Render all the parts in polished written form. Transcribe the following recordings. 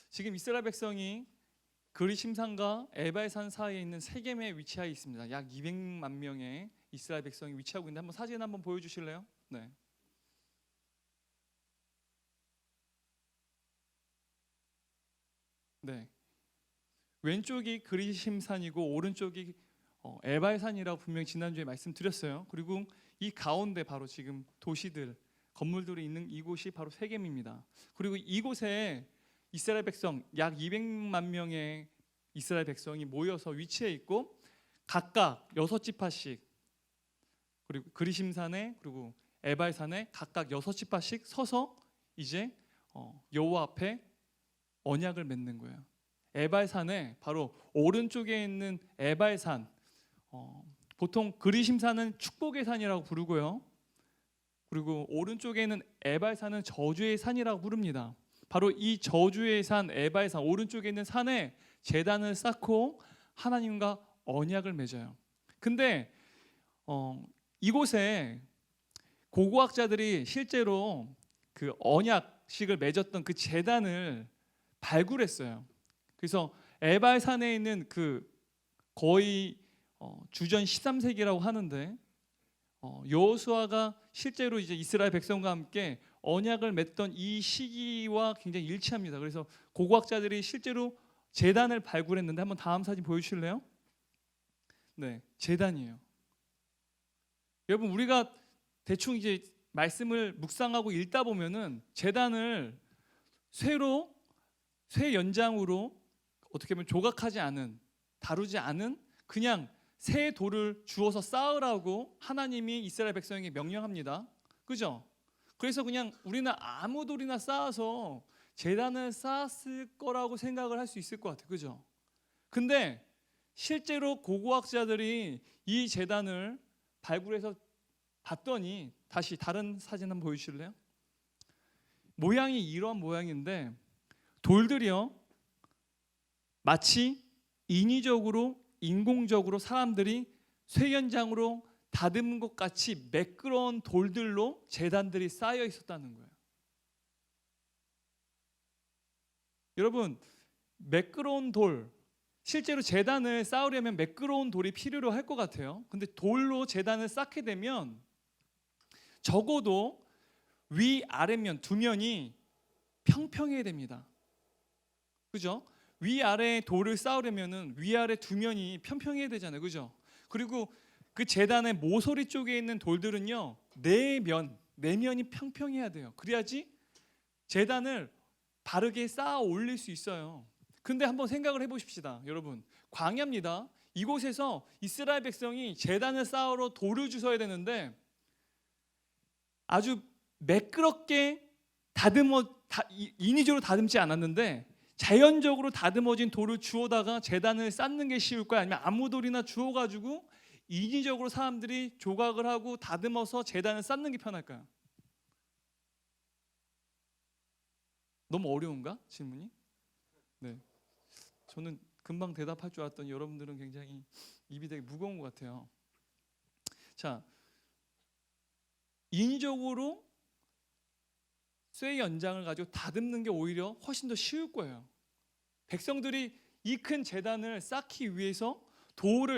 지금 이스라엘 백성이 그리심산과 에발산 사이에 있는 세겜에 위치하여 있습니다. 약 200만 명의 이스라엘 백성이 위치하고 있는데 한번 사진 한번 보여주실래요? 네. 네. 왼쪽이 그리심산이고 오른쪽이 에발산이라고 분명히 지난주에 말씀드렸어요. 그리고 이 가운데 바로 지금 도시들, 건물들이 있는 이곳이 바로 세겜입니다. 그리고 이곳에 이스라엘 백성 약 200만 명의 이스라엘 백성이 모여서 위치해 있고 각각 6지파씩 그리고 그리심산에 그리고 에발산에 각각 6지파씩 서서 이제 여호와 앞에 언약을 맺는 거예요. 에발산에 바로 오른쪽에 있는 에발산, 보통 그리심산은 축복의 산이라고 부르고요. 그리고 오른쪽에 있는 에발산은 저주의 산이라고 부릅니다. 바로 이 저주의 산 에발산 오른쪽에 있는 산에 제단을 쌓고 하나님과 언약을 맺어요. 근데 이곳에 고고학자들이 실제로 그 언약식을 맺었던 그 제단을 발굴했어요. 그래서 에발산에 있는 그 거의 주전 13세기라고 하는데 여호수아가 실제로 이제 이스라엘 백성과 함께 언약을 맺던 이 시기와 굉장히 일치합니다. 그래서 고고학자들이 실제로 제단을 발굴했는데 한번 다음 사진 보여주실래요? 네, 제단이에요. 여러분 우리가 대충 이제 말씀을 묵상하고 읽다 보면은 제단을 쇠 연장으로 어떻게 보면 조각하지 않은, 다루지 않은 그냥 새 돌을 주어서 쌓으라고 하나님이 이스라엘 백성에게 명령합니다. 그죠? 그래서 그냥 우리는 아무 돌이나 쌓아서 제단을 쌓았을 거라고 생각을 할 수 있을 것 같아요. 그죠? 근데 실제로 고고학자들이 이 제단을 발굴해서 봤더니 다시 다른 사진 한번 보여주실래요? 모양이 이런 모양인데 돌들이요 마치 인위적으로 인공적으로 사람들이 쇠연장으로 다듬은 것 같이 매끄러운 돌들로 제단들이 쌓여 있었다는 거예요. 여러분 매끄러운 돌, 실제로 제단을 쌓으려면 매끄러운 돌이 필요로 할 것 같아요. 근데 돌로 제단을 쌓게 되면 적어도 위아래면 두 면이 평평해야 됩니다. 그죠? 위아래 돌을 쌓으려면은 위아래 두 면이 평평해야 되잖아요. 그죠? 그리고 그 제단의 모서리 쪽에 있는 돌들은요 네 면이 평평해야 돼요. 그래야지 제단을 바르게 쌓아 올릴 수 있어요. 근데 한번 생각을 해보십시다. 여러분 광야입니다. 이곳에서 이스라엘 백성이 제단을 쌓으러 돌을 주워야 되는데 아주 매끄럽게 인위적으로 다듬지 않았는데 자연적으로 다듬어진 돌을 주워다가 제단을 쌓는 게 쉬울까요? 아니면 아무 돌이나 주워가지고 인위적으로 사람들이 조각을 하고 다듬어서 제단을 쌓는 게 편할까요? 너무 어려운가? 질문이? 네, 저는 금방 대답할 줄 알았더니 여러분들은 굉장히 입이 되게 무거운 것 같아요. 자, 인위적으로 쇠 연장을 가지고 다듬는 게 오히려 훨씬 더 쉬울 거예요. 백성들이 이 큰 제단을 쌓기 위해서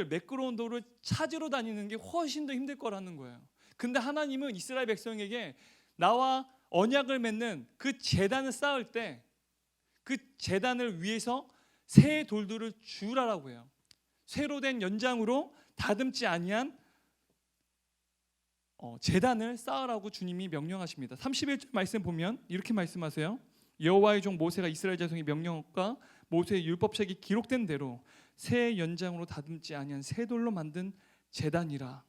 매끄러운 돌을 찾으러 다니는 게 훨씬 더 힘들 거라는 거예요. 근데 하나님은 이스라엘 백성에게 나와 언약을 맺는 그 제단을 쌓을 때 그 제단을 위해서 새 돌들을 주라라고 해요. 쇠로 된 연장으로 다듬지 아니한 제단을 쌓으라고 주님이 명령하십니다. 31절 말씀 보면 이렇게 말씀하세요. 여호와의 종 모세가 이스라엘 자손의 명령과 모세의 율법책이 기록된 대로 새 연장으로 다듬지 아니한 새 돌로 만든 제단이라.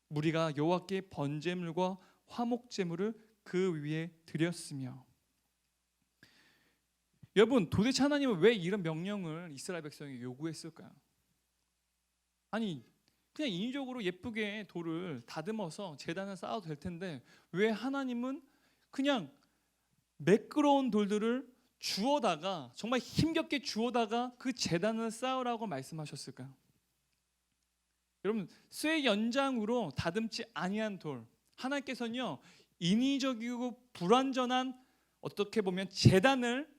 무리가 여호와께 번제물과 화목제물을 그 위에 드렸으며. 여러분 도대체 하나님은 왜 이런 명령을 이스라엘 백성에게 요구했을까요? 아니 그냥 인위적으로 예쁘게 돌을 다듬어서 제단을 쌓아도 될 텐데 왜 하나님은 그냥 매끄러운 돌들을 주워다가 정말 힘겹게 주워다가 그 제단을 쌓으라고 말씀하셨을까요? 여러분 쇠 연장으로 다듬지 아니한 돌, 하나님께서는요 인위적이고 불완전한 어떻게 보면 제단을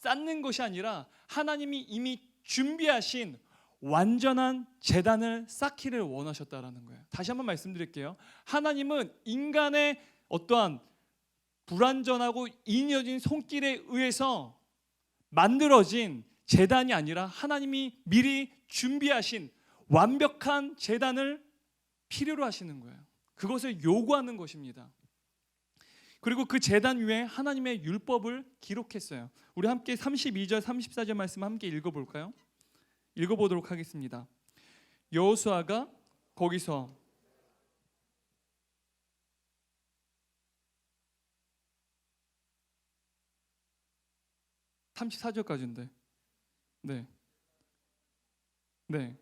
쌓는 것이 아니라 하나님이 이미 준비하신 완전한 제단을 쌓기를 원하셨다라는 거예요. 다시 한번 말씀드릴게요. 하나님은 인간의 어떠한 불완전하고 인위적인 손길에 의해서 만들어진 제단이 아니라 하나님이 미리 준비하신 완벽한 제단을 필요로 하시는 거예요. 그것을 요구하는 것입니다. 그리고 그 제단 위에 하나님의 율법을 기록했어요. 우리 함께 32절 34절 말씀 함께 읽어볼까요? 읽어보도록 하겠습니다. 여호수아가 거기서 34절까지인데 네. 네.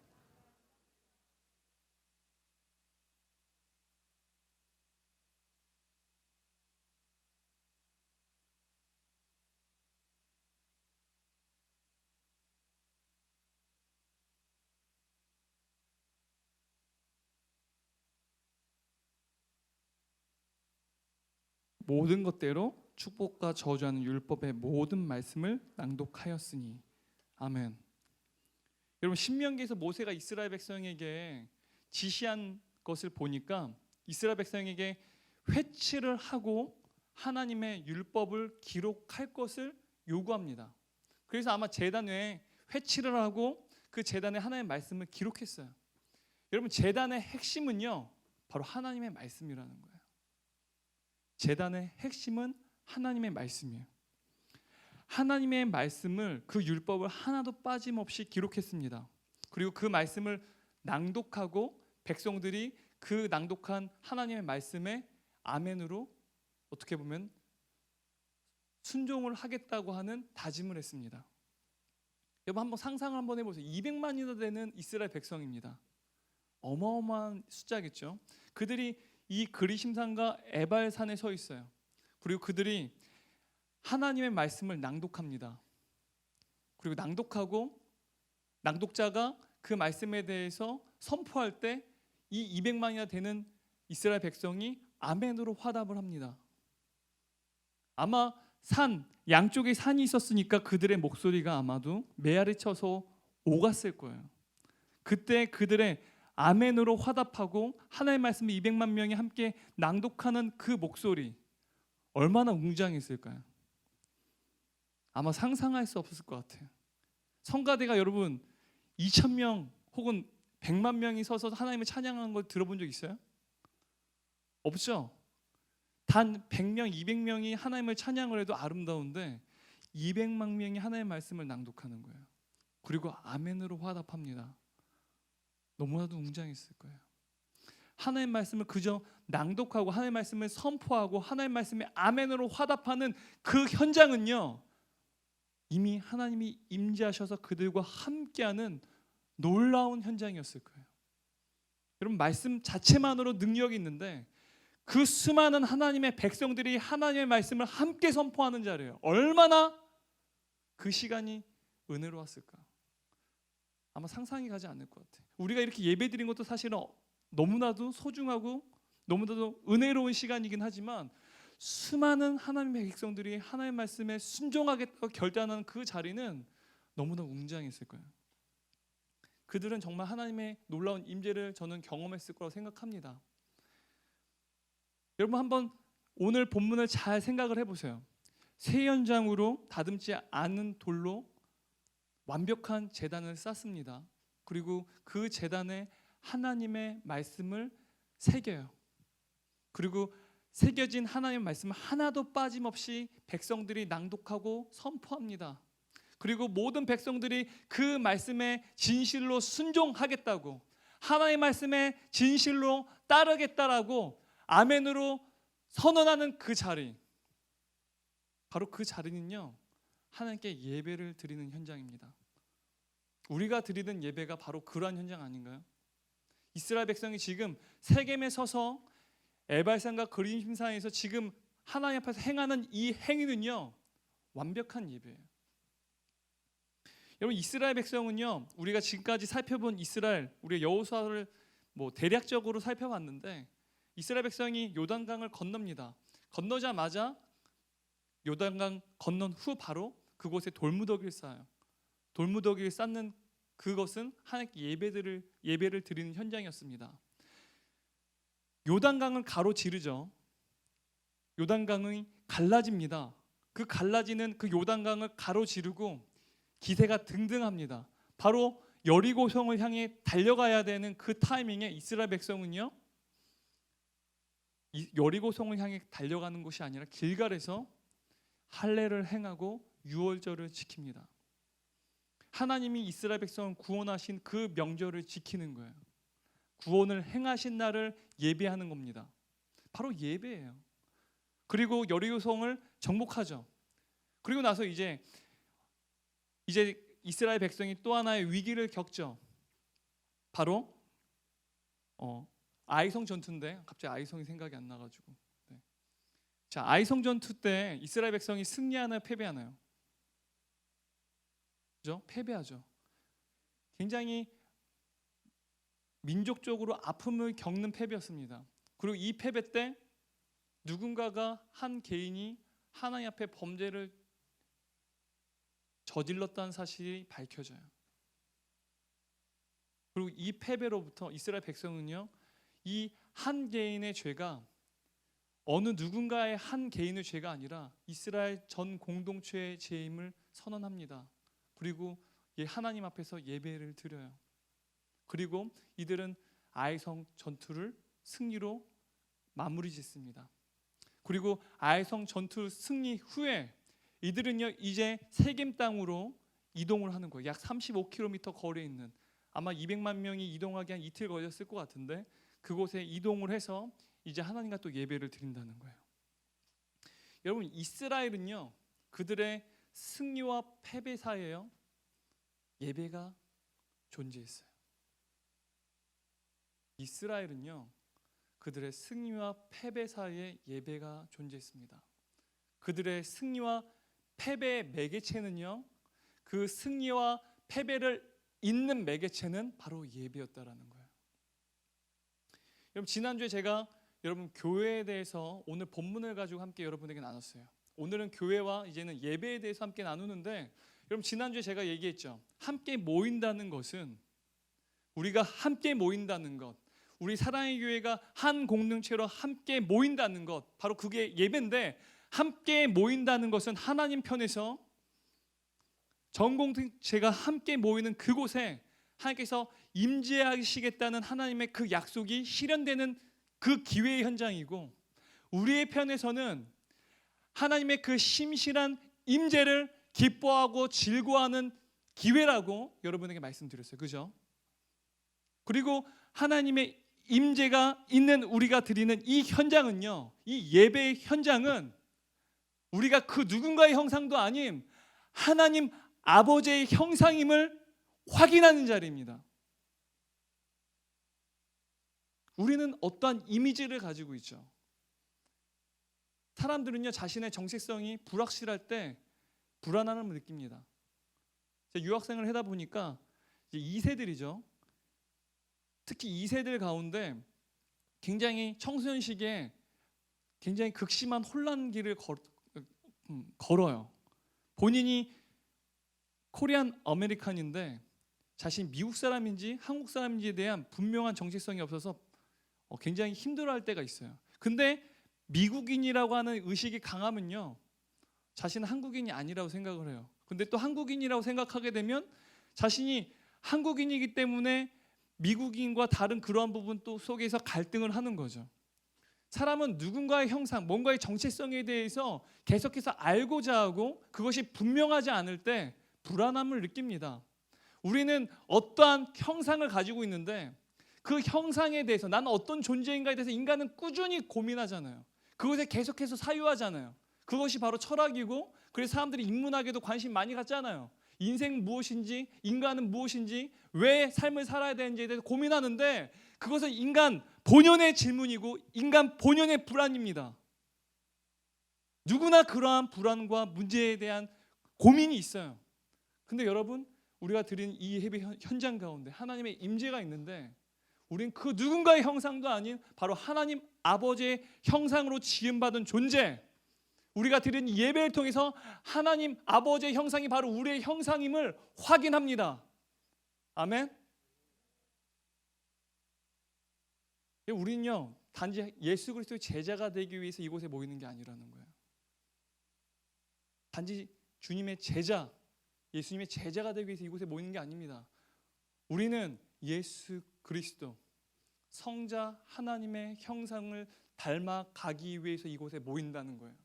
모든 것대로 축복과 저주하는 율법의 모든 말씀을 낭독하였으니 아멘. 여러분 신명기에서 모세가 이스라엘 백성에게 지시한 것을 보니까 이스라엘 백성에게 회치를 하고 하나님의 율법을 기록할 것을 요구합니다. 그래서 아마 제단 외에 회치를 하고 그 제단에 하나님의 말씀을 기록했어요. 여러분 제단의 핵심은요 바로 하나님의 말씀이라는 거예요. 제단의 핵심은 하나님의 말씀이에요. 하나님의 말씀을 그 율법을 하나도 빠짐없이 기록했습니다. 그리고 그 말씀을 낭독하고 백성들이 그 낭독한 하나님의 말씀에 아멘으로 어떻게 보면 순종을 하겠다고 하는 다짐을 했습니다. 여러분 한번 상상을 한번 해보세요. 200만이나 되는 이스라엘 백성입니다. 어마어마한 숫자겠죠. 그들이 이 그리심산과 에발산에 서 있어요. 그리고 그들이 하나님의 말씀을 낭독합니다. 그리고 낭독하고 낭독자가 그 말씀에 대해서 선포할 때 이 200만이나 되는 이스라엘 백성이 아멘으로 화답을 합니다. 아마 양쪽에 산이 있었으니까 그들의 목소리가 아마도 메아리 쳐서 오갔을 거예요. 그때 그들의 아멘으로 화답하고 하나님의 말씀을 200만 명이 함께 낭독하는 그 목소리 얼마나 웅장했을까요? 아마 상상할 수 없었을 것 같아요. 성가대가 여러분 2,000명 혹은 100만 명이 서서 하나님을 찬양하는 걸 들어본 적 있어요? 없죠? 단 100명, 200명이 하나님을 찬양을 해도 아름다운데 200만 명이 하나님의 말씀을 낭독하는 거예요. 그리고 아멘으로 화답합니다. 너무나도 웅장했을 거예요. 하나님의 말씀을 그저 낭독하고 하나님의 말씀을 선포하고 하나님의 말씀에 아멘으로 화답하는 그 현장은요 이미 하나님이 임재하셔서 그들과 함께하는 놀라운 현장이었을 거예요. 여러분 말씀 자체만으로 능력이 있는데 그 수많은 하나님의 백성들이 하나님의 말씀을 함께 선포하는 자리예요. 얼마나 그 시간이 은혜로웠을까. 아마 상상이 가지 않을 것 같아요. 우리가 이렇게 예배드린 것도 사실은 너무나도 소중하고 너무나도 은혜로운 시간이긴 하지만 수많은 하나님의 백성들이 하나님의 말씀에 순종하겠다고 결단하는 그 자리는 너무나 웅장했을 거예요. 그들은 정말 하나님의 놀라운 임재를 저는 경험했을 거라고 생각합니다. 여러분 한번 오늘 본문을 잘 생각을 해보세요. 새 연장으로 다듬지 않은 돌로 완벽한 제단을 쌓습니다. 그리고 그 제단에 하나님의 말씀을 새겨요. 그리고 새겨진 하나님의 말씀을 하나도 빠짐없이 백성들이 낭독하고 선포합니다. 그리고 모든 백성들이 그 말씀에 진실로 순종하겠다고 하나님의 말씀에 진실로 따르겠다라고 아멘으로 선언하는 그 자리, 바로 그 자리는요 하나님께 예배를 드리는 현장입니다. 우리가 드리는 예배가 바로 그러한 현장 아닌가요? 이스라엘 백성이 지금 세겜에 서서 에발산과 그리심산에서 지금 하나님 앞에서 행하는 이 행위는요 완벽한 예배예요. 여러분 이스라엘 백성은요 우리가 지금까지 살펴본 이스라엘 우리 여호수아를 대략적으로 살펴봤는데 이스라엘 백성이 요단강을 건넙니다. 건너자마자 요단강 건넌 후 바로 그곳에 돌무더기를 쌓아요. 돌무더기를 쌓는 그것은 하나님께 예배를 드리는 현장이었습니다. 요단강을 가로지르죠. 요단강이 갈라집니다. 그 갈라지는 그 요단강을 가로지르고 기세가 등등합니다. 바로 여리고성을 향해 달려가야 되는 그 타이밍에 이스라엘 백성은요, 여리고성을 향해 달려가는 것이 아니라 길갈에서 할례를 행하고 유월절을 지킵니다. 하나님이 이스라엘 백성을 구원하신 그 명절을 지키는 거예요. 구원을 행하신 날을 예배하는 겁니다. 바로 예배예요. 그리고 여리고성을 정복하죠. 그리고 나서 이제 이스라엘 백성이 또 하나의 위기를 겪죠. 바로 아이성 전투인데 갑자기 아이성이 생각이 안 나가지고. 네. 자, 아이성 전투 때 이스라엘 백성이 승리하나요, 패배하나요? 그죠? 패배하죠. 굉장히 민족적으로 아픔을 겪는 패배였습니다. 그리고 이 패배 때 누군가가 한 개인이 하나님 앞에 범죄를 저질렀다는 사실이 밝혀져요. 그리고 이 패배로부터 이스라엘 백성은요, 이 한 개인의 죄가 어느 누군가의 한 개인의 죄가 아니라 이스라엘 전 공동체의 죄임을 선언합니다. 그리고 하나님 앞에서 예배를 드려요. 그리고 이들은 아이성 전투를 승리로 마무리 짓습니다. 그리고 아이성 전투 승리 후에 이들은요, 이제 세겜 땅으로 이동을 하는 거예요. 약 35km 거리에 있는, 아마 200만 명이 이동하기 한 이틀 걸렸을 것 같은데 그곳에 이동을 해서 이제 하나님과 또 예배를 드린다는 거예요. 여러분, 이스라엘은요, 그들의 승리와 패배 사이에요, 예배가 존재했어요. 이스라엘은요, 그들의 승리와 패배 사이에 예배가 존재했습니다. 그들의 승리와 패배의 매개체는요, 그 승리와 패배를 잇는 매개체는 바로 예배였다라는 거예요. 여러분, 지난주에 제가 여러분 교회에 대해서 오늘 본문을 가지고 함께 여러분에게 나눴어요. 오늘은 교회와 이제는 예배에 대해서 함께 나누는데, 여러분 지난주에 제가 얘기했죠. 함께 모인다는 것은, 우리가 함께 모인다는 것, 우리 사랑의 교회가 한 공동체로 함께 모인다는 것, 바로 그게 예배인데, 함께 모인다는 것은 하나님 편에서 전 공동체가 함께 모이는 그곳에 하나님께서 임재하시겠다는 하나님의 그 약속이 실현되는 그 기회의 현장이고, 우리의 편에서는 하나님의 그 심실한 임재를 기뻐하고 즐거워하는 기회라고 여러분에게 말씀드렸어요. 그죠? 그리고 하나님의 임재가 있는 우리가 드리는 이 현장은요, 이 예배의 현장은 우리가 그 누군가의 형상도 아닌 하나님 아버지의 형상임을 확인하는 자리입니다. 우리는 어떠한 이미지를 가지고 있죠. 사람들은요, 자신의 정체성이 불확실할 때 불안함을 느낍니다. 제가 유학생을 하다 보니까 2세들이죠. 특히 2세들 가운데 굉장히 청소년 시기에 굉장히 극심한 혼란기를 걸어요. 본인이 코리안 아메리칸인데 자신 미국 사람인지 한국 사람인지에 대한 분명한 정체성이 없어서 굉장히 힘들어할 때가 있어요. 근데 미국인이라고 하는 의식이 강하면요, 자신은 한국인이 아니라고 생각을 해요. 근데 또 한국인이라고 생각하게 되면 자신이 한국인이기 때문에 미국인과 다른 그러한 부분 또 속에서 갈등을 하는 거죠. 사람은 누군가의 형상, 뭔가의 정체성에 대해서 계속해서 알고자 하고 그것이 분명하지 않을 때 불안함을 느낍니다. 우리는 어떠한 형상을 가지고 있는데 그 형상에 대해서, 나는 어떤 존재인가에 대해서 인간은 꾸준히 고민하잖아요. 그것에 계속해서 사유하잖아요. 그것이 바로 철학이고, 그래서 사람들이 인문학에도 관심 많이 갖잖아요. 인생 무엇인지, 인간은 무엇인지, 왜 삶을 살아야 되는지에 대해서 고민하는데, 그것은 인간 본연의 질문이고 인간 본연의 불안입니다. 누구나 그러한 불안과 문제에 대한 고민이 있어요. 근데 여러분, 우리가 드린 이 예배 현장 가운데 하나님의 임재가 있는데, 우린 그 누군가의 형상도 아닌 바로 하나님 아버지의 형상으로 지음받은 존재, 우리가 드리는 예배를 통해서 하나님 아버지의 형상이 바로 우리의 형상임을 확인합니다. 아멘. 우리는요 단지 예수 그리스도의 제자가 되기 위해서 이곳에 모이는 게 아니라는 거예요. 단지 주님의 제자, 예수님의 제자가 되기 위해서 이곳에 모이는 게 아닙니다. 우리는 예수 그리스도 성자 하나님의 형상을 닮아가기 위해서 이곳에 모인다는 거예요.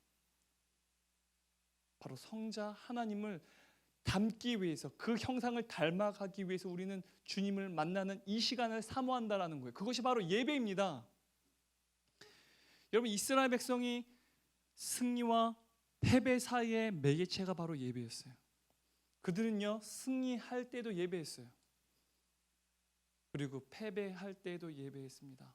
바로 성자 하나님을 닮기 위해서, 그 형상을 닮아가기 위해서 우리는 주님을 만나는 이 시간을 사모한다라는 거예요. 그것이 바로 예배입니다. 여러분, 이스라엘 백성이 승리와 패배 사이의 매개체가 바로 예배였어요. 그들은요 승리할 때도 예배했어요. 그리고 패배할 때도 예배했습니다.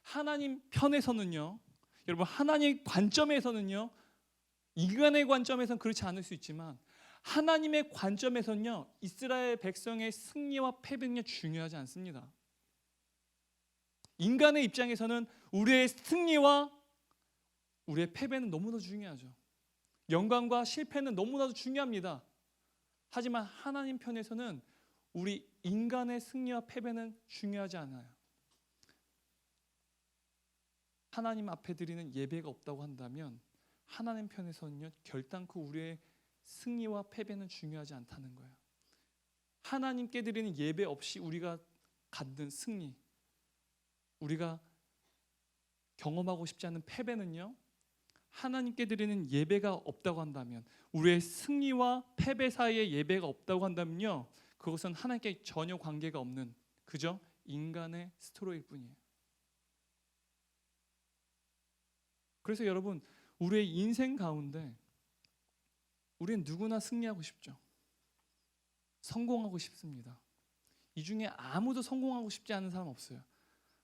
하나님 편에서는요, 여러분 하나님 관점에서는요, 인간의 관점에서는 그렇지 않을 수 있지만 하나님의 관점에서는요 이스라엘 백성의 승리와 패배는 중요하지 않습니다. 인간의 입장에서는 우리의 승리와 우리의 패배는 너무나 중요하죠. 영광과 실패는 너무나도 중요합니다. 하지만 하나님 편에서는 우리 인간의 승리와 패배는 중요하지 않아요. 하나님 앞에 드리는 예배가 없다고 한다면 하나님 편에서는요 결단코 우리의 승리와 패배는 중요하지 않다는 거예요. 하나님께 드리는 예배 없이 우리가 갖는 승리, 우리가 경험하고 싶지 않은 패배는요, 하나님께 드리는 예배가 없다고 한다면, 우리의 승리와 패배 사이에 예배가 없다고 한다면요, 그것은 하나님께 전혀 관계가 없는 그저 인간의 스토리일 뿐이에요. 그래서 여러분, 우리의 인생 가운데 우리는 누구나 승리하고 싶죠. 성공하고 싶습니다. 이 중에 아무도 성공하고 싶지 않은 사람 없어요.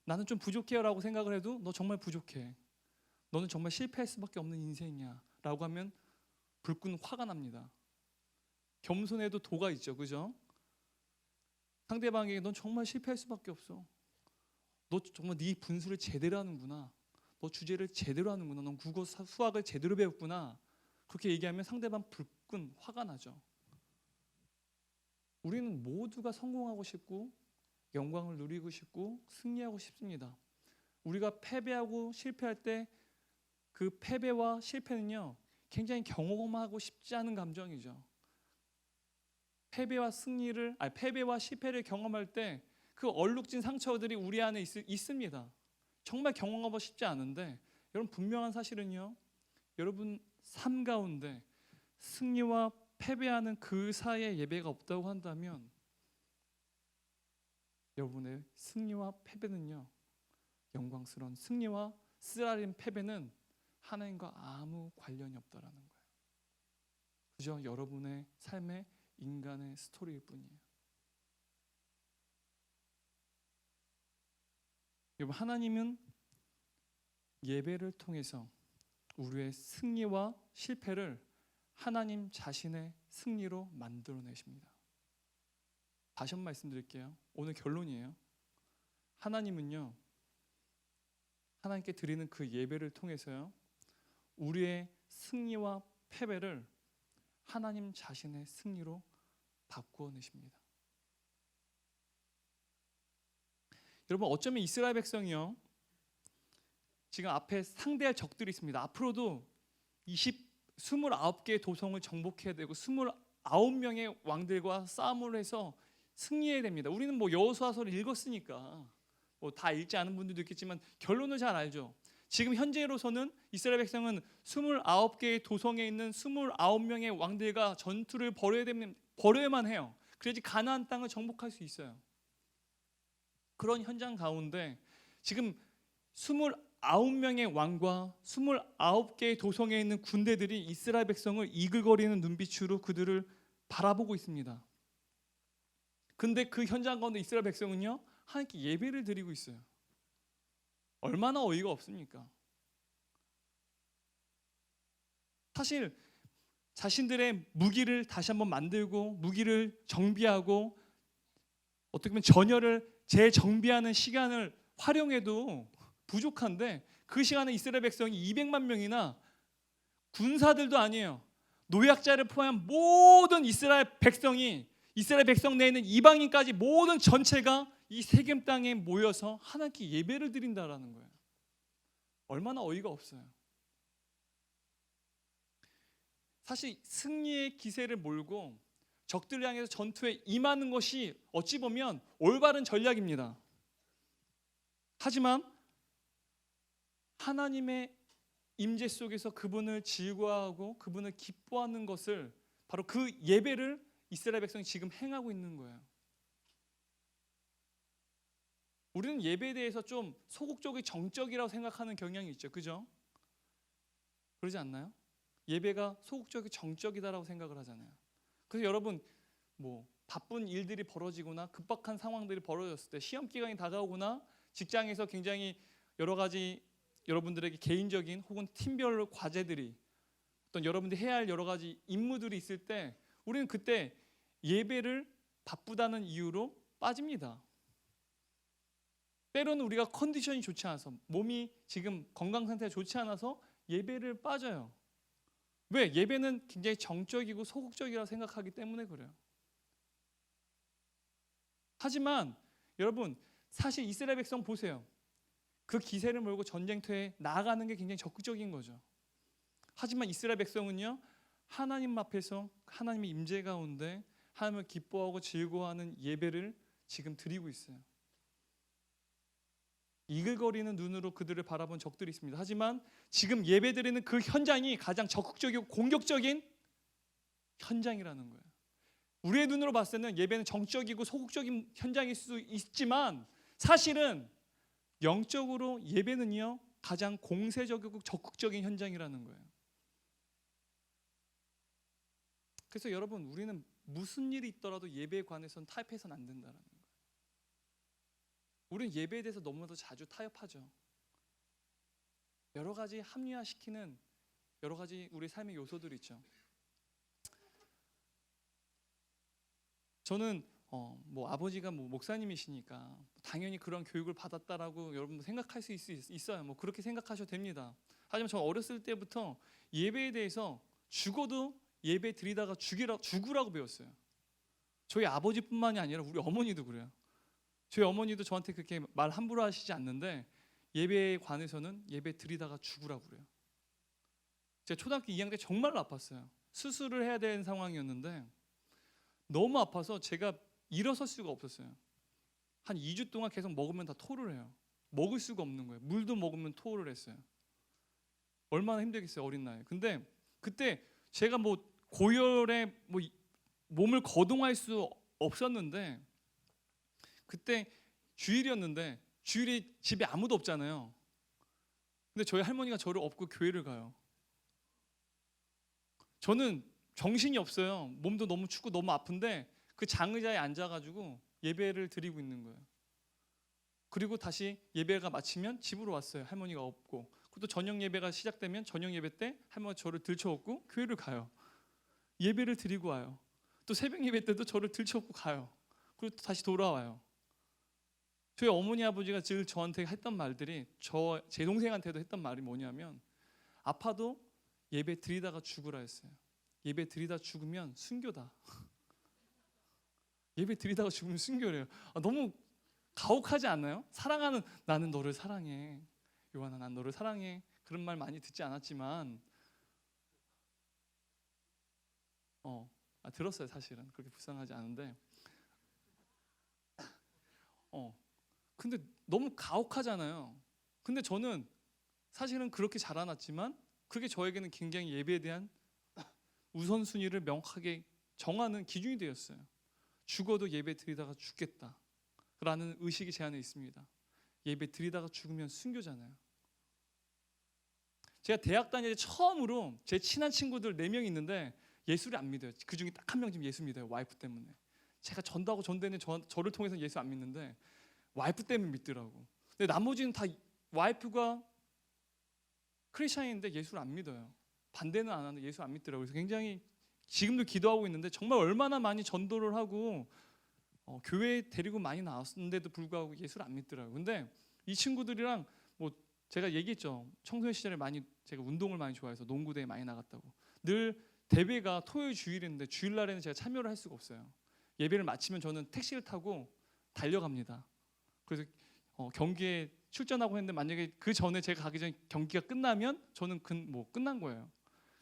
나는 좀 부족해요 라고 생각을 해도 너 정말 부족해, 너는 정말 실패할 수밖에 없는 인생이야 라고 하면 불끈 화가 납니다. 겸손해도 도가 있죠, 그죠? 상대방에게 넌 정말 실패할 수밖에 없어, 너 정말 네 분수를 제대로 하는구나, 너 주제를 제대로 하는구나, 넌 국어 수학을 제대로 배웠구나, 그렇게 얘기하면 상대방 불끈 화가 나죠. 우리는 모두가 성공하고 싶고 영광을 누리고 싶고 승리하고 싶습니다. 우리가 패배하고 실패할 때 그 패배와 실패는요 굉장히 경험하고 싶지 않은 감정이죠. 패배와 실패를 경험할 때 그 얼룩진 상처들이 우리 안에 있습니다. 정말 경험하고 싶지 않은데, 여러분 분명한 사실은요, 여러분 삶 가운데 승리와 패배하는 그 사이에 예배가 없다고 한다면 여러분의 승리와 패배는요, 영광스러운 승리와 쓰라린 패배는 하나님과 아무 관련이 없다라는 거예요. 그저 여러분의 삶의 인간의 스토리일 뿐이에요. 여러분, 하나님은 예배를 통해서 우리의 승리와 실패를 하나님 자신의 승리로 만들어내십니다. 다시 한번 말씀드릴게요. 오늘 결론이에요. 하나님은요, 하나님께 드리는 그 예배를 통해서요, 우리의 승리와 패배를 하나님 자신의 승리로 바꾸어 내십니다. 여러분, 어쩌면 이스라엘 백성이요, 지금 앞에 상대할 적들이 있습니다. 앞으로도 29개의 도성을 정복해야 되고 29명의 왕들과 싸움을 해서 승리해야 됩니다. 우리는 뭐 여호수아서를 읽었으니까 뭐 다 읽지 않은 분들도 있겠지만 결론을 잘 알죠. 지금 현재로서는 이스라엘 백성은 29개의 도성에 있는 29명의 왕들과 전투를 벌여야만 해요. 그래야지 가나안 땅을 정복할 수 있어요. 그런 현장 가운데 지금 29명의 왕과 29개의 도성에 있는 군대들이 이스라엘 백성을 이글거리는 눈빛으로 그들을 바라보고 있습니다. 근데 그 현장 가운데 이스라엘 백성은요, 하나님께 예배를 드리고 있어요. 얼마나 어이가 없습니까? 사실 자신들의 무기를 다시 한번 만들고 무기를 정비하고 어떻게 보면 전열을 재정비하는 시간을 활용해도 부족한데, 그 시간에 이스라엘 백성이 200만 명이나 군사들도 아니에요. 노약자를 포함한 모든 이스라엘 백성 내에 있는 이방인까지 모든 전체가 이 세겜 땅에 모여서 하나님께 예배를 드린다라는 거예요. 얼마나 어이가 없어요. 사실 승리의 기세를 몰고 적들을 향해서 전투에 임하는 것이 어찌 보면 올바른 전략입니다. 하지만 하나님의 임재 속에서 그분을 즐거워하고 그분을 기뻐하는 것을, 바로 그 예배를 이스라엘 백성이 지금 행하고 있는 거예요. 우리는 예배에 대해서 좀 소극적이 정적이라고 생각하는 경향이 있죠. 그죠? 그러지 않나요? 예배가 소극적이 정적이다라고 생각을 하잖아요. 그래서 여러분 바쁜 일들이 벌어지거나 급박한 상황들이 벌어졌을 때, 시험 기간이 다가오거나 직장에서 굉장히 여러 가지 여러분들에게 개인적인 혹은 팀별로 과제들이, 어떤 여러분들이 해야 할 여러 가지 임무들이 있을 때 우리는 그때 예배를 바쁘다는 이유로 빠집니다. 때로는 우리가 컨디션이 좋지 않아서, 몸이 지금 건강 상태가 좋지 않아서 예배를 빠져요. 왜? 예배는 굉장히 정적이고 소극적이라고 생각하기 때문에 그래요. 하지만 여러분, 사실 이스라엘 백성 보세요. 그 기세를 몰고 전쟁터에 나아가는 게 굉장히 적극적인 거죠. 하지만 이스라엘 백성은요, 하나님 앞에서 하나님의 임재 가운데 하나님을 기뻐하고 즐거워하는 예배를 지금 드리고 있어요. 이글거리는 눈으로 그들을 바라본 적들이 있습니다. 하지만 지금 예배드리는 그 현장이 가장 적극적이고 공격적인 현장이라는 거예요. 우리의 눈으로 봤을 때는 예배는 정적이고 소극적인 현장일 수 있지만, 사실은 영적으로 예배는요 가장 공세적이고 적극적인 현장이라는 거예요. 그래서 여러분, 우리는 무슨 일이 있더라도 예배에 관해서는 타협해서는 안 된다는 거예요. 우리는 예배에 대해서 너무나도 자주 타협하죠. 여러 가지 합리화시키는 여러 가지 우리 삶의 요소들이 있죠. 저는 아버지가 목사님이시니까 당연히 그런 교육을 받았다라고 여러분 생각할 수 있어요. 그렇게 생각하셔도 됩니다. 하지만 저 어렸을 때부터 예배에 대해서 죽어도 예배 드리다가 죽으라고 배웠어요. 저희 아버지뿐만이 아니라 우리 어머니도 그래요. 저희 어머니도 저한테 그렇게 말 함부로 하시지 않는데, 예배에 관해서는 예배 드리다가 죽으라고 그래요. 제가 초등학교 2학년 때 정말로 아팠어요. 수술을 해야 되는 상황이었는데 너무 아파서 제가 일어설 수가 없었어요. 한 2주 동안 계속 먹으면 다 토를 해요. 먹을 수가 없는 거예요. 물도 먹으면 토를 했어요. 얼마나 힘들겠어요, 어린 나이에. 근데 그때 제가 고열에 몸을 거동할 수 없었는데, 그때 주일이었는데, 주일이 집에 아무도 없잖아요. 근데 저희 할머니가 저를 업고 교회를 가요. 저는 정신이 없어요. 몸도 너무 춥고 너무 아픈데 그 장의자에 앉아가지고 예배를 드리고 있는 거예요. 그리고 다시 예배가 마치면 집으로 왔어요. 할머니가 없고. 그리고 또 저녁 예배가 시작되면 저녁 예배 때 할머니가 저를 들쳐업고 교회를 가요. 예배를 드리고 와요. 또 새벽 예배 때도 저를 들쳐업고 가요. 그리고 또 다시 돌아와요. 저희 어머니 아버지가 늘 저한테 했던 말들이, 제 동생한테도 했던 말이 뭐냐면, 아파도 예배 드리다가 죽으라 했어요. 예배 드리다 죽으면 순교다. 예배 드리다가 죽으면 순교래요. 너무 가혹하지 않나요? 사랑하는 나는 너를 사랑해. 요한아, 난 너를 사랑해. 그런 말 많이 듣지 않았지만 들었어요. 사실은 그렇게 불쌍하지 않은데 근데 너무 가혹하잖아요. 근데 저는 사실은 그렇게 자라났지만 그게 저에게는 굉장히 예배에 대한 우선순위를 명확하게 정하는 기준이 되었어요. 죽어도 예배 드리다가 죽겠다 라는 의식이 제 안에 있습니다. 예배 드리다가 죽으면 순교잖아요. 제가 대학 다닐 때 처음으로 제 친한 친구들 4명 있는데 예수를 안 믿어요. 그 중에 딱 한 명 지금 예수 믿어요. 와이프 때문에. 제가 전도하고 전도했는데 저를 통해서 예수 안 믿는데 와이프 때문에 믿더라고. 근데 나머지는 다 와이프가 크리스찬인데 예수를 안 믿어요. 반대는 안 하는데 예수 안 믿더라고요. 그래서 굉장히 지금도 기도하고 있는데, 정말 얼마나 많이 전도를 하고 교회에 데리고 많이 나왔는데도 불구하고 예수를 안 믿더라고요. 근데 이 친구들이랑 제가 얘기했죠. 청소년 시절에 많이 제가 운동을 많이 좋아해서 농구대에 많이 나갔다고. 늘 대회가 토요일 주일인데 주일날에는 제가 참여를 할 수가 없어요. 예배를 마치면 저는 택시를 타고 달려갑니다. 그래서 경기에 출전하고 했는데 만약에 그 전에 제가 가기 전에 경기가 끝나면 저는 뭐 끝난 거예요.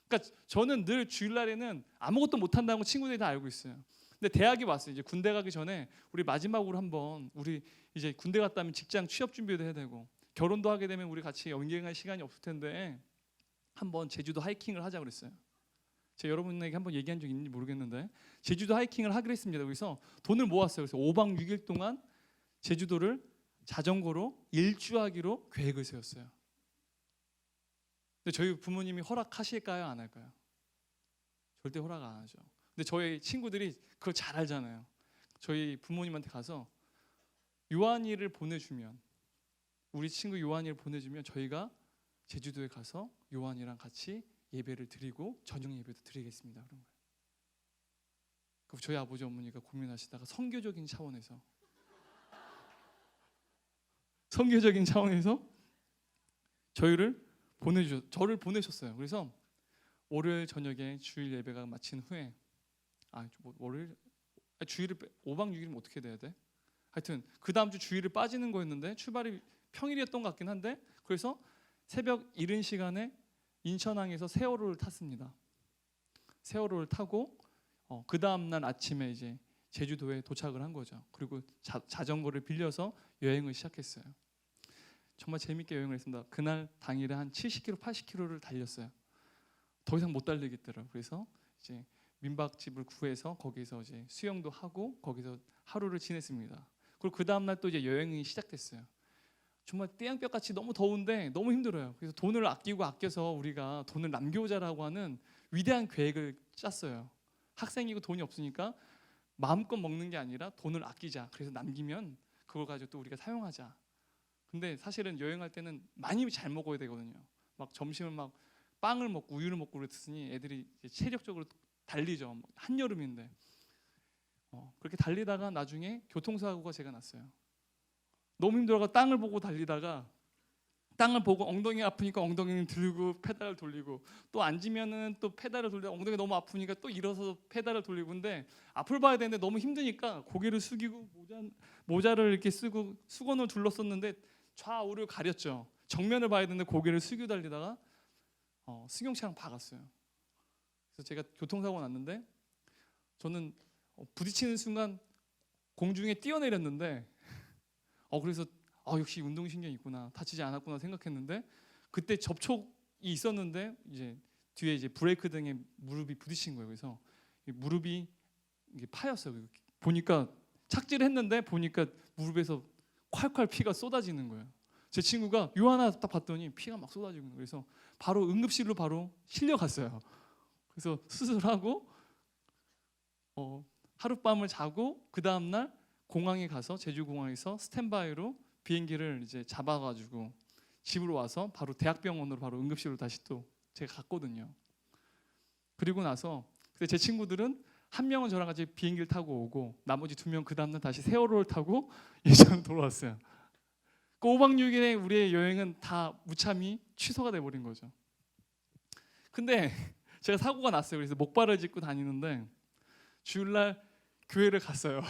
그러니까 저는 늘 주일날에는 아무것도 못 한다는 거 친구들이 다 알고 있어요. 근데 대학이 왔어요. 이제 군대 가기 전에 우리 마지막으로 한번 우리 이제 군대 갔다 오면 직장 취업 준비도 해야 되고 결혼도 하게 되면 우리 같이 여행할 시간이 없을 텐데 한번 제주도 하이킹을 하자 그랬어요. 제가 여러분에게 한번 얘기한 적 있는지 모르겠는데 제주도 하이킹을 하기로 했습니다. 그래서 돈을 모았어요. 그래서 5박 6일 동안 제주도를 자전거로 일주하기로 계획을 세웠어요. 근데 저희 부모님이 허락하실까요? 안 할까요? 절대 허락 안 하죠. 근데 저희 친구들이 그걸 잘 알잖아요. 저희 부모님한테 가서 요한이를 보내주면 우리 친구 요한이를 보내주면 저희가 제주도에 가서 요한이랑 같이 예배를 드리고 저녁 예배도 드리겠습니다. 그런 거예요. 그럼 저희 아버지 어머니가 고민하시다가 선교적인 차원에서 저를 보내셨어요. 그래서 월요일 저녁에 주일 예배가 마친 후에 주일을 5박 6일이면 어떻게 돼야 돼? 하여튼 그 다음 주 주일을 빠지는 거였는데 출발이 평일이었던 것 같긴 한데 그래서 새벽 이른 시간에 인천항에서 세월호를 탔습니다. 세월호를 타고 그 다음 날 아침에 이제 제주도에 도착을 한 거죠. 그리고 자전거를 빌려서 여행을 시작했어요. 정말 재밌게 여행을 했습니다. 그날 당일에 한 70km, 80km를 달렸어요. 더 이상 못 달리겠더라고요. 그래서 이제 민박집을 구해서 거기서 이제 수영도 하고 거기서 하루를 지냈습니다. 그리고 그 다음 날 또 이제 여행이 시작됐어요. 정말 떼양볕같이 너무 더운데 너무 힘들어요. 그래서 돈을 아껴서 우리가 돈을 남겨오자라고 하는 위대한 계획을 짰어요. 학생이고 돈이 없으니까 마음껏 먹는 게 아니라 돈을 아끼자. 그래서 남기면 그걸 가지고 또 우리가 사용하자. 근데 사실은 여행할 때는 많이 잘 먹어야 되거든요. 막 점심을 막 빵을 먹고 우유를 먹고 그랬으니 애들이 체력적으로 달리죠. 한여름인데 그렇게 달리다가 나중에 교통사고가 제가 났어요. 너무 힘들어가 땅을 보고 달리다가 땅을 보고 엉덩이 아프니까 엉덩이를 들고 페달을 돌리고 또 앉으면은 또 페달을 돌리다 엉덩이 너무 아프니까 또 일어서서 페달을 돌리고 근데 앞을 봐야 되는데 너무 힘드니까 고개를 숙이고 모자를 이렇게 쓰고 수건을 둘렀었는데 좌우를 가렸죠. 정면을 봐야 되는데 고개를 숙이고 달리다가 승용차랑 박았어요. 그래서 제가 교통사고 났는데 저는 부딪히는 순간 공중에 뛰어내렸는데 그래서 역시 운동신경이 있구나 다치지 않았구나 생각했는데 그때 접촉이 있었는데 이제 뒤에 이제 브레이크 등에 무릎이 부딪힌 거예요. 그래서 무릎이 이게 파였어요. 보니까 착지를 했는데 보니까 무릎에서 콸콸 피가 쏟아지는 거예요. 제 친구가 요하나 딱 봤더니 피가 막 쏟아지고 있는 거예요. 그래서 바로 응급실로 바로 실려갔어요. 그래서 수술하고 하룻밤을 자고 그 다음 날 공항에 가서 제주공항에서 스탠바이로 비행기를 이제 잡아가지고 집으로 와서 바로 대학병원으로 바로 응급실로 다시 또 제가 갔거든요. 그리고 나서 제 친구들은 한 명은 저랑 같이 비행기를 타고 오고 나머지 2명 그 다음날 다시 세월호를 타고 예전 돌아왔어요. 그 5박 6일의 우리의 여행은 다 무참히 취소가 돼버린 거죠. 근데 제가 사고가 났어요. 그래서 목발을 짚고 다니는데 주일날 교회를 갔어요.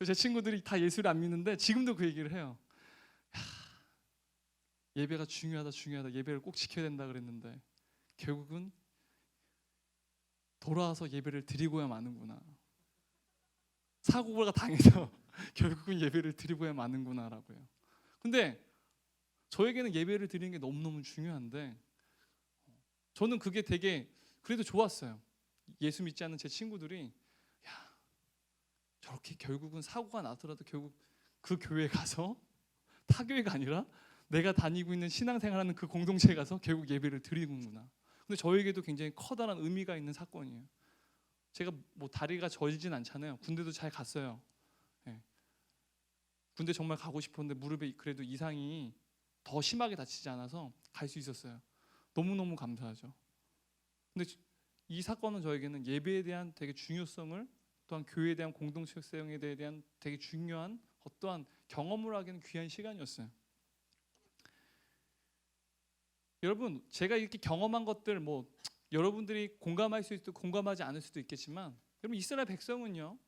제 친구들이 다 예수를 안 믿는데 지금도 그 얘기를 해요. 예배가 중요하다 예배를 꼭 지켜야 된다 그랬는데 결국은 돌아와서 예배를 드리고야 마는구나. 사고가 당해서 결국은 예배를 드리고야 마는구나라고요. 근데 저에게는 예배를 드리는 게 너무너무 중요한데 저는 그게 되게 그래도 좋았어요. 예수 믿지 않는 제 친구들이 저렇게 결국은 사고가 나더라도 결국 그 교회에 가서 타교회가 아니라 내가 다니고 있는 신앙생활하는 그 공동체에 가서 결국 예배를 드리는구나. 근데 저에게도 굉장히 커다란 의미가 있는 사건이에요. 제가 뭐 다리가 저리진 않잖아요. 군대도 잘 갔어요. 네. 군대 정말 가고 싶었는데 무릎에 그래도 이상이 더 심하게 다치지 않아서 갈 수 있었어요. 너무너무 감사하죠. 근데 이 사건은 저에게는 예배에 대한 되게 중요성을 또한 교회에 대한 공동체성에 대한 되게 중요한 어떠한 경험을 하기는 귀한 시간이었어요. 여러분, 제가 이렇게 경험한 것들 뭐 여러분들이 공감할 수 있고 공감하지 않을 수도 있겠지만, 여러분 이스라엘 백성은요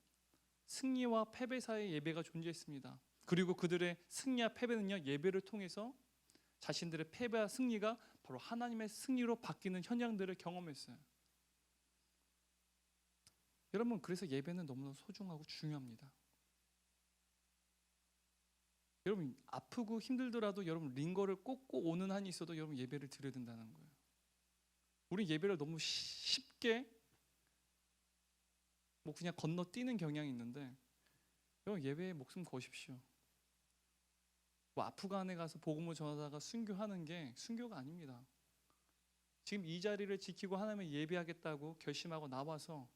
승리와 패배 사이에 예배가 존재했습니다. 그리고 그들의 승리와 패배는요 예배를 통해서 자신들의 패배와 승리가 바로 하나님의 승리로 바뀌는 현장들을 경험했어요. 여러분, 그래서 예배는 너무나 소중하고 중요합니다. 여러분, 아프고 힘들더라도 여러분 링거를 꽂고 오는 한이 있어도 여러분 예배를 드려야 된다는 거예요. 우리 예배를 너무 쉽게 뭐 그냥 건너뛰는 경향이 있는데, 여러분 예배에 목숨 거십시오. 뭐 아프간에 가서 복음을 전하다가 순교하는 게 순교가 아닙니다. 지금 이 자리를 지키고 하나님을 예배하겠다고 결심하고 나와서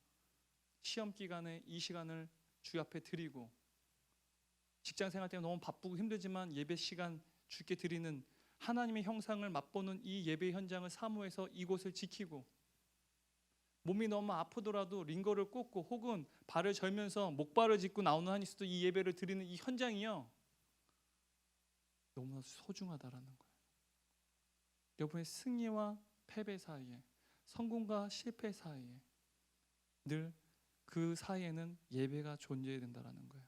시험 기간에 이 시간을 주 앞에 드리고, 직장 생활 때문에 너무 바쁘고 힘들지만 예배 시간 주께 드리는 하나님의 형상을 맛보는 이 예배 현장을 사모해서 이곳을 지키고, 몸이 너무 아프더라도 링거를 꽂고 혹은 발을 절면서 목발을 짚고 나오는 한이 있어도 이 예배를 드리는 이 현장이요 너무나 소중하다라는 거예요. 여러분의 승리와 패배 사이에, 성공과 실패 사이에 늘 그 사이에는 예배가 존재해야 된다라는 거예요.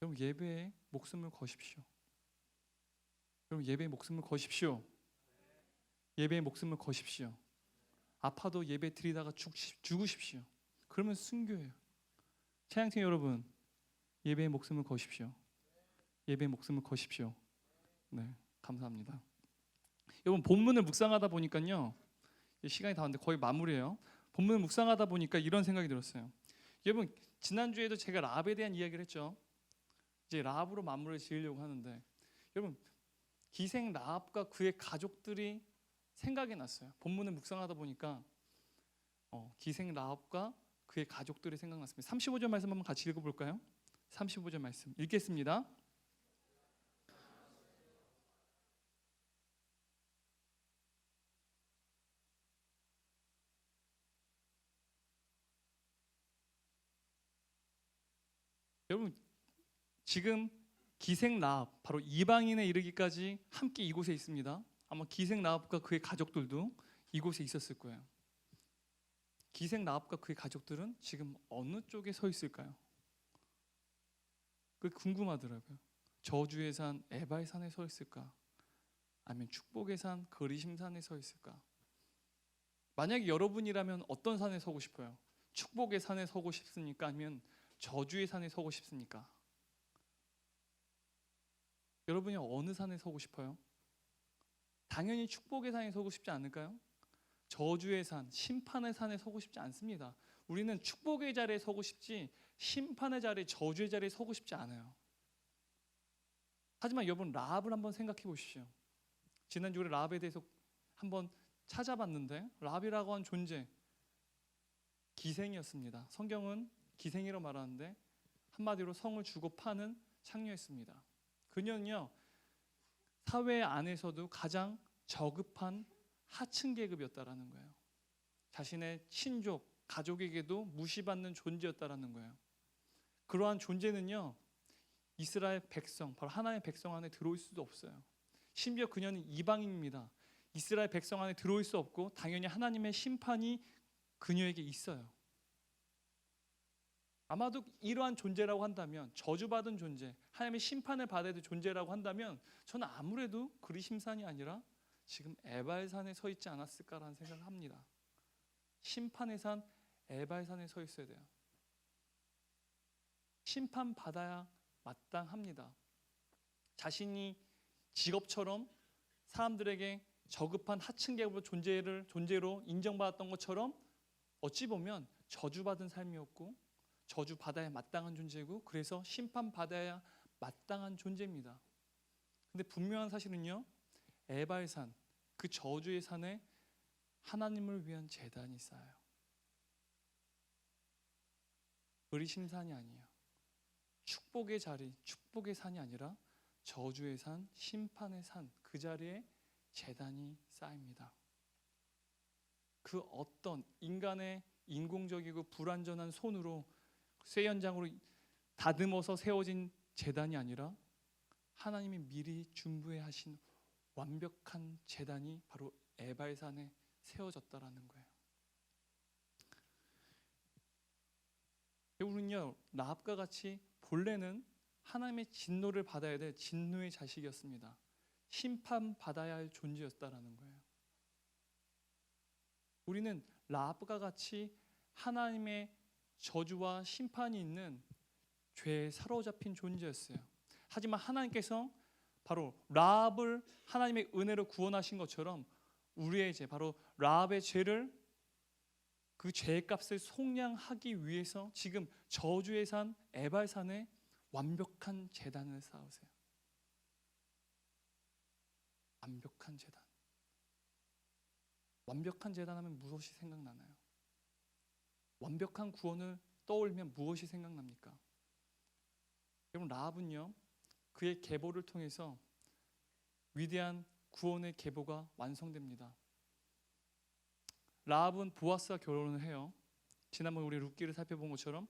여러분 예배에 목숨을 거십시오. 여러분 예배에 목숨을 거십시오. 예배에 목숨을 거십시오. 아파도 예배 드리다가 죽으십시오. 그러면 순교예요. 찬양팀 여러분, 예배에 목숨을 거십시오. 예배에 목숨을 거십시오. 네, 감사합니다. 여러분 본문을 묵상하다 보니까요, 시간이 다 왔는데 거의 마무리예요. 본문을 묵상하다 보니까 이런 생각이 들었어요. 여러분 지난주에도 제가 라합에 대한 이야기를 했죠. 이제 라합으로 마무리를 지으려고 하는데, 여러분 기생 라합과 그의 가족들이 생각이 났어요. 본문을 묵상하다 보니까 기생 라합과 그의 가족들이 생각났습니다. 35절 말씀 한번 같이 읽어볼까요? 35절 말씀 읽겠습니다. 여러분 지금 기생 라합, 바로 이방인에 이르기까지 함께 이곳에 있습니다. 아마 기생 라합과 그의 가족들도 이곳에 있었을 거예요. 기생 라합과 그의 가족들은 지금 어느 쪽에 서 있을까요? 그게 궁금하더라고요. 저주의 산 에바의 산에 서 있을까? 아니면 축복의 산 그리심 산에 서 있을까? 만약에 여러분이라면 어떤 산에 서고 싶어요? 축복의 산에 서고 싶습니까? 아니면 저주의 산에 서고 싶습니까? 여러분이 어느 산에 서고 싶어요? 당연히 축복의 산에 서고 싶지 않을까요? 저주의 산, 심판의 산에 서고 싶지 않습니다. 우리는 축복의 자리에 서고 싶지 심판의 자리, 저주의 자리에 서고 싶지 않아요. 하지만 여러분 라합을 한번 생각해 보십시오. 지난주에 라합에 대해서 한번 찾아봤는데, 라합이라고 한 존재 기생이었습니다. 성경은 기생이라고 말하는데 한마디로 성을 주고 파는 창녀였습니다. 그녀는요 사회 안에서도 가장 저급한 하층 계급이었다라는 거예요. 자신의 친족, 가족에게도 무시받는 존재였다라는 거예요. 그러한 존재는요 이스라엘 백성, 바로 하나님의 백성 안에 들어올 수도 없어요. 심지어 그녀는 이방인입니다. 이스라엘 백성 안에 들어올 수 없고 당연히 하나님의 심판이 그녀에게 있어요. 아마도 이러한 존재라고 한다면, 저주받은 존재, 하나님의 심판을 받아야 될 존재라고 한다면 저는 아무래도 그리심산이 아니라 지금 에바의 산에 서 있지 않았을까라는 생각을 합니다. 심판의 산 에바의 산에 서 있어야 돼요. 심판받아야 마땅합니다. 자신이 직업처럼 사람들에게 저급한 하층 계급의 존재로 인정받았던 것처럼 어찌 보면 저주받은 삶이었고 저주받아야 마땅한 존재고, 그래서 심판받아야 마땅한 존재입니다. 근데 분명한 사실은요 에바의 산, 그 저주의 산에 하나님을 위한 제단이 쌓여요. 의리심산이 아니에요. 축복의 자리, 축복의 산이 아니라 저주의 산, 심판의 산, 그 자리에 제단이 쌓입니다. 그 어떤 인간의 인공적이고 불완전한 손으로 쇠 연장으로 다듬어서 세워진 제단이 아니라 하나님이 미리 준비해 하신 완벽한 제단이 바로 에발산에 세워졌다라는 거예요. 우리는요, 라합과 같이 본래는 하나님의 진노를 받아야 될 진노의 자식이었습니다. 심판받아야 할 존재였다라는 거예요. 우리는 라합과 같이 하나님의 저주와 심판이 있는 죄에 사로잡힌 존재였어요. 하지만 하나님께서 바로 라합을 하나님의 은혜로 구원하신 것처럼 우리의 죄, 바로 라합의 죄를, 그 죄의 값을 속량하기 위해서 지금 저주의 산 에발산에 완벽한 제단을 쌓으세요. 완벽한 제단. 완벽한 제단 하면 무엇이 생각나나요? 완벽한 구원을 떠올리면 무엇이 생각납니까? 여러분, 라합은요, 그의 계보를 통해서 위대한 구원의 계보가 완성됩니다. 라합은 보아스와 결혼을 해요. 지난번 우리 룻기를 살펴본 것처럼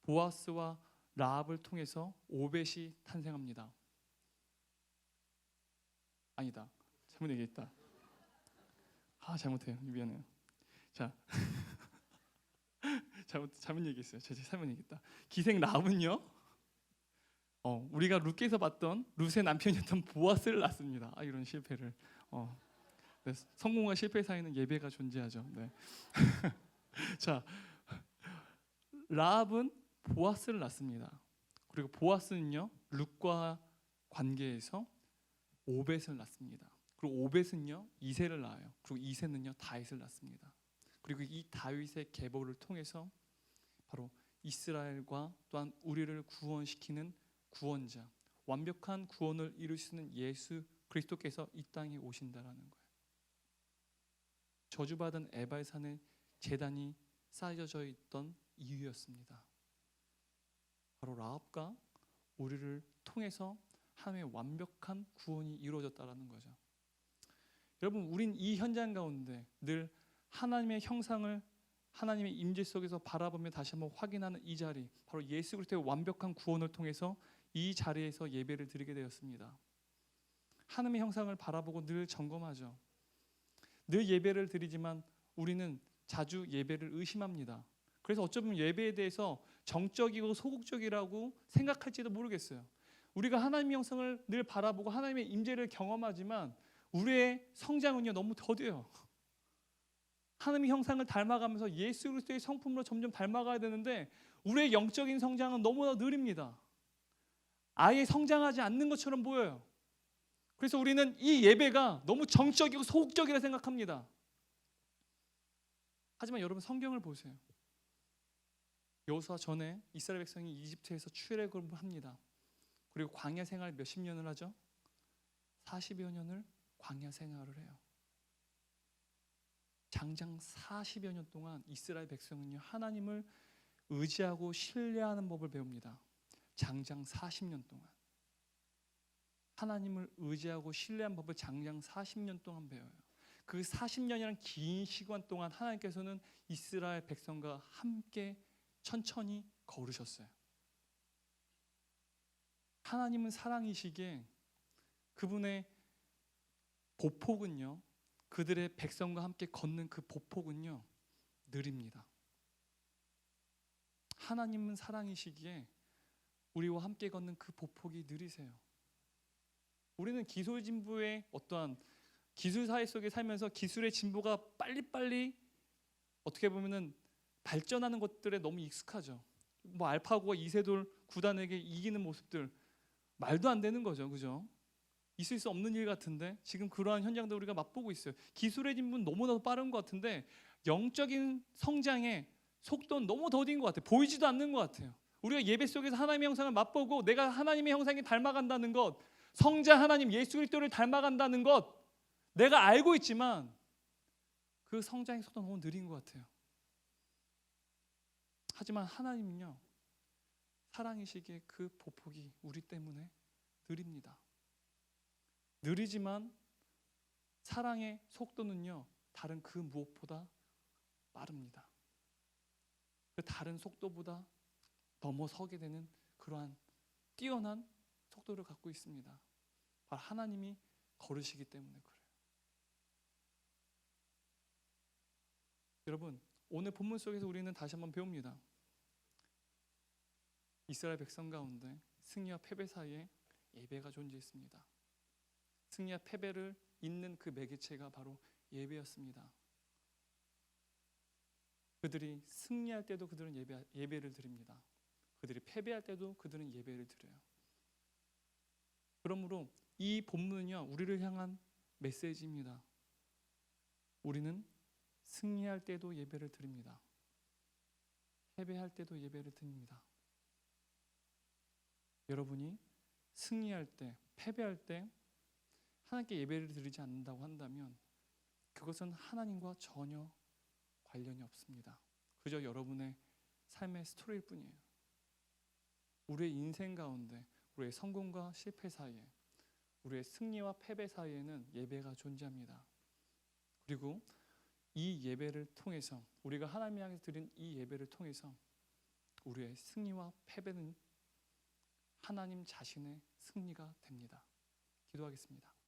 보아스와 라합을 통해서 오벳이 탄생합니다. 아니다, 잘못 얘기했다. 잘못해요. 미안해요. 자, 잘못 얘기했어요. 제가 잘못 얘기했다. 기생 라합은요, 우리가 룻기에서 봤던 룻의 남편이었던 보아스를 낳습니다. 이런 실패를. 네, 성공과 실패 사이는 예배가 존재하죠. 네. 자, 라합은 보아스를 낳습니다. 그리고 보아스는요, 룻과 관계에서 오벳을 낳습니다. 그리고 오벳은요, 이새를 낳아요. 그리고 이새는요, 다윗을 낳습니다. 그리고 이 다윗의 계보를 통해서 바로 이스라엘과 또한 우리를 구원시키는 구원자, 완벽한 구원을 이루시는 예수 그리스도께서 이 땅에 오신다라는 거예요. 저주받은 에발산에 제단이 쌓여져 있던 이유였습니다. 바로 라합과 우리를 통해서 하나님의 완벽한 구원이 이루어졌다라는 거죠. 여러분, 우린 이 현장 가운데 늘 하나님의 형상을 하나님의 임재 속에서 바라보며 다시 한번 확인하는 이 자리, 바로 예수 그리스도의 완벽한 구원을 통해서 이 자리에서 예배를 드리게 되었습니다. 하나님의 형상을 바라보고 늘 점검하죠. 늘 예배를 드리지만 우리는 자주 예배를 의심합니다. 그래서 어쩌면 예배에 대해서 정적이고 소극적이라고 생각할지도 모르겠어요. 우리가 하나님의 형상을 늘 바라보고 하나님의 임재를 경험하지만 우리의 성장은요, 너무 더뎌요. 하나님의 형상을 닮아가면서 예수 그리스도의 성품으로 점점 닮아가야 되는데 우리의 영적인 성장은 너무나 느립니다. 아예 성장하지 않는 것처럼 보여요. 그래서 우리는 이 예배가 너무 정적이고 소극적이라 생각합니다. 하지만 여러분, 성경을 보세요. 여호수아 전에 이스라엘 백성이 이집트에서 출애굽을 합니다. 그리고 광야 생활 몇십 년을 하죠? 40여 년을 광야 생활을 해요. 장장 40여 년 동안 이스라엘 백성은요, 하나님을 의지하고 신뢰하는 법을 배웁니다. 장장 40년 동안 하나님을 의지하고 신뢰한 법을 장장 40년 동안 배워요. 그 40년이란 긴 시간 동안 하나님께서는 이스라엘 백성과 함께 천천히 걸으셨어요. 하나님은 사랑이시기에 그분의 보폭은요, 그들의 백성과 함께 걷는 그 보폭은요, 느립니다. 하나님은 사랑이시기에 우리와 함께 걷는 그 보폭이 느리세요. 우리는 기술 진보의 어떠한 기술 사회 속에 살면서 기술의 진보가 빨리빨리 어떻게 보면은 발전하는 것들에 너무 익숙하죠. 알파고가 이세돌 9단에게 이기는 모습들 말도 안 되는 거죠, 그죠? 있을 수 없는 일 같은데 지금 그러한 현장도 우리가 맛보고 있어요. 기술의 진보는 너무나도 빠른 것 같은데 영적인 성장의 속도는 너무 더딘 것 같아요. 보이지도 않는 것 같아요. 우리가 예배 속에서 하나님의 형상을 맛보고 내가 하나님의 형상에 닮아간다는 것, 성자 하나님 예수 그리스도를 닮아간다는 것 내가 알고 있지만 그 성장의 속도는 너무 느린 것 같아요. 하지만 하나님은요, 사랑이시기에 그 보폭이 우리 때문에 느립니다. 느리지만 사랑의 속도는요, 다른 그 무엇보다 빠릅니다. 그 다른 속도보다 넘어서게 되는 그러한 뛰어난 속도를 갖고 있습니다. 바로 하나님이 거르시기 때문에 그래요. 여러분, 오늘 본문 속에서 우리는 다시 한번 배웁니다. 이스라엘 백성 가운데 승리와 패배 사이에 예배가 존재했습니다. 승리와 패배를 잇는 그 매개체가 바로 예배였습니다. 그들이 승리할 때도 그들은 예배를 드립니다. 그들이 패배할 때도 그들은 예배를 드려요. 그러므로 이 본문은요, 우리를 향한 메시지입니다. 우리는 승리할 때도 예배를 드립니다. 패배할 때도 예배를 드립니다. 여러분이 승리할 때, 패배할 때 하나님께 예배를 드리지 않는다고 한다면 그것은 하나님과 전혀 관련이 없습니다. 그저 여러분의 삶의 스토리일 뿐이에요. 우리의 인생 가운데 우리의 성공과 실패 사이에, 우리의 승리와 패배 사이에는 예배가 존재합니다. 그리고 이 예배를 통해서, 우리가 하나님 향해서 드린 이 예배를 통해서 우리의 승리와 패배는 하나님 자신의 승리가 됩니다. 기도하겠습니다.